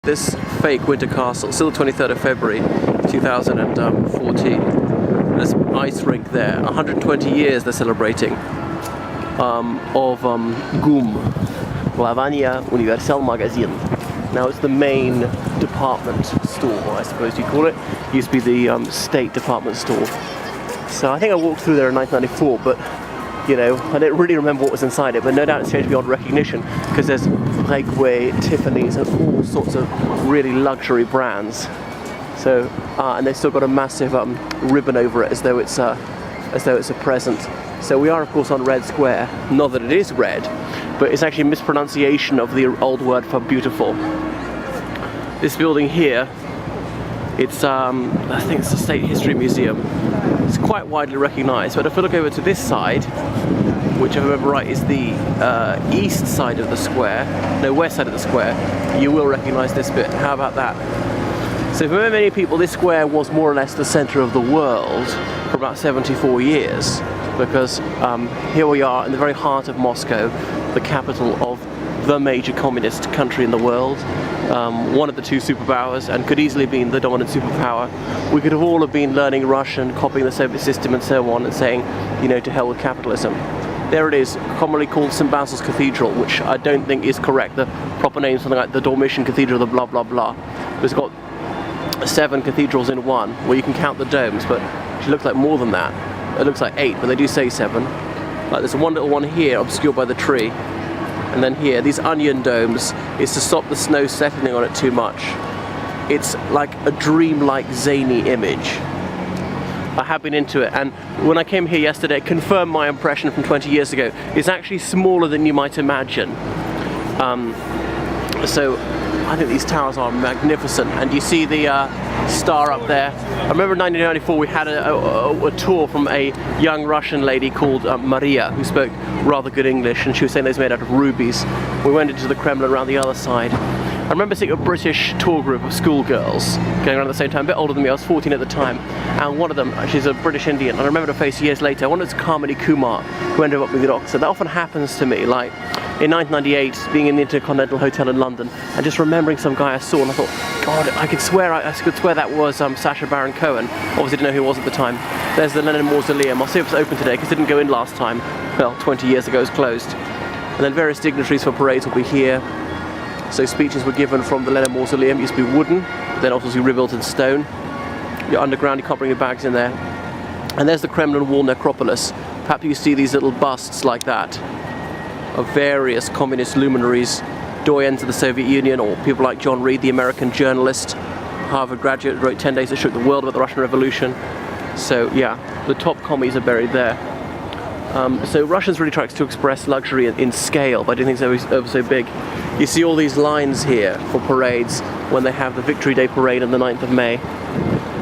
this fake winter castle, still the 23rd of February 2014. There's an ice rink there, 120 years they're celebrating of GUM, Glavania Universal Magazine. Now it's the main department store, I suppose you call it. It used to be the state department store. So I think I walked through there in 1994, but you know, I don't really remember what was inside it, but no doubt it's changed beyond recognition because there's Breguet, Tiffany's, and all sorts of really luxury brands. So, and they've still got a massive ribbon over it as though it's a present. So we are, of course, on Red Square. Not that it is red, but it's actually a mispronunciation of the old word for beautiful. This building here, it's I think it's the State History Museum. It's quite widely recognised, but if I look over to this side, which if I remember right is the east side of the square, no, west side of the square, you will recognise this bit. How about that? So for many people this square was more or less the centre of the world for about 74 years, because here we are in the very heart of Moscow, the capital of the major communist country in the world, one of the two superpowers, and could easily have been the dominant superpower. We could have all have been learning Russian, copying the Soviet system and so on, and saying, you know, to hell with capitalism. There it is, commonly called St. Basil's Cathedral, which I don't think is correct. The proper name is something like the Dormition Cathedral, the blah blah blah. It's got 7 cathedrals in one, where you can count the domes, but it looks like more than that. It looks like 8, but they do say 7. Like there's one little one here, obscured by the tree. And then here, these onion domes is to stop the snow settling on it too much. It's like a dreamlike, zany image. I have been into it, and when I came here yesterday, it confirmed my impression from 20 years ago. It's actually smaller than you might imagine. So I think these towers are magnificent, and you see the star up there. I remember in 1994 we had a tour from a young Russian lady called Maria, who spoke rather good English, and she was saying those made out of rubies. We went into the Kremlin around the other side. I remember seeing a British tour group of schoolgirls going around at the same time, a bit older than me. I was 14 at the time, and one of them, she's a British Indian, and I remember her face years later. One was Kamini Kumar, who ended up with the Oxford. That often happens to me, like in 1998, being in the Intercontinental Hotel in London, and just remembering some guy I saw, and I thought, God, I could swear that was Sacha Baron Cohen. Obviously didn't know who he was at the time. There's the Lenin Mausoleum. I'll see if it's open today, because it didn't go in last time. Well, 20 years ago it was closed. And then various dignitaries for parades will be here. So speeches were given from the Lenin Mausoleum. It used to be wooden, then obviously rebuilt in stone. You're underground, you can't bring your bags in there. And there's the Kremlin Wall necropolis. Perhaps you see these little busts like that of various communist luminaries, doyens of the Soviet Union, or people like John Reed, the American journalist, Harvard graduate, wrote 10 Days That Shook the World about the Russian Revolution. So yeah, the top commies are buried there. So Russians really try to express luxury in scale by doing things ever so big. You see all these lines here for parades when they have the Victory Day parade on the 9th of May.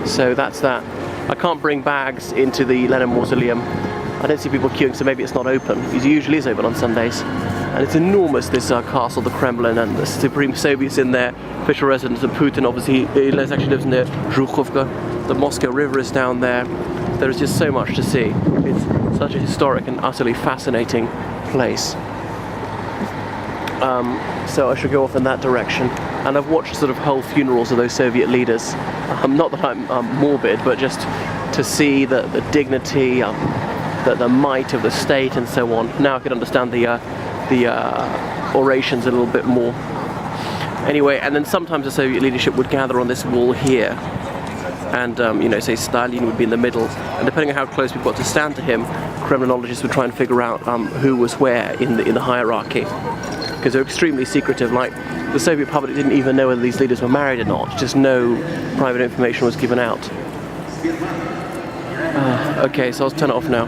So that's that. I can't bring bags into the Lenin Mausoleum. I don't see people queuing, so maybe it's not open. It usually is open on Sundays. And it's enormous, this castle, the Kremlin, and the Supreme Soviet's in there, official residence of Putin. Obviously, he actually lives near Zhukhovka. The Moscow River is down there. There is just so much to see. It's such a historic and utterly fascinating place. So I should go off in that direction. And I've watched sort of whole funerals of those Soviet leaders. Not that I'm morbid, but just to see the dignity, the might of the state and so on. Now I can understand the orations a little bit more. Anyway, and then sometimes the Soviet leadership would gather on this wall here, and you know, say Stalin would be in the middle, and depending on how close we've got to stand to him, Kremlinologists would try and figure out who was where in the hierarchy, because they're extremely secretive. Like the Soviet public didn't even know whether these leaders were married or not. Just no private information was given out. Okay, so I'll turn it off now.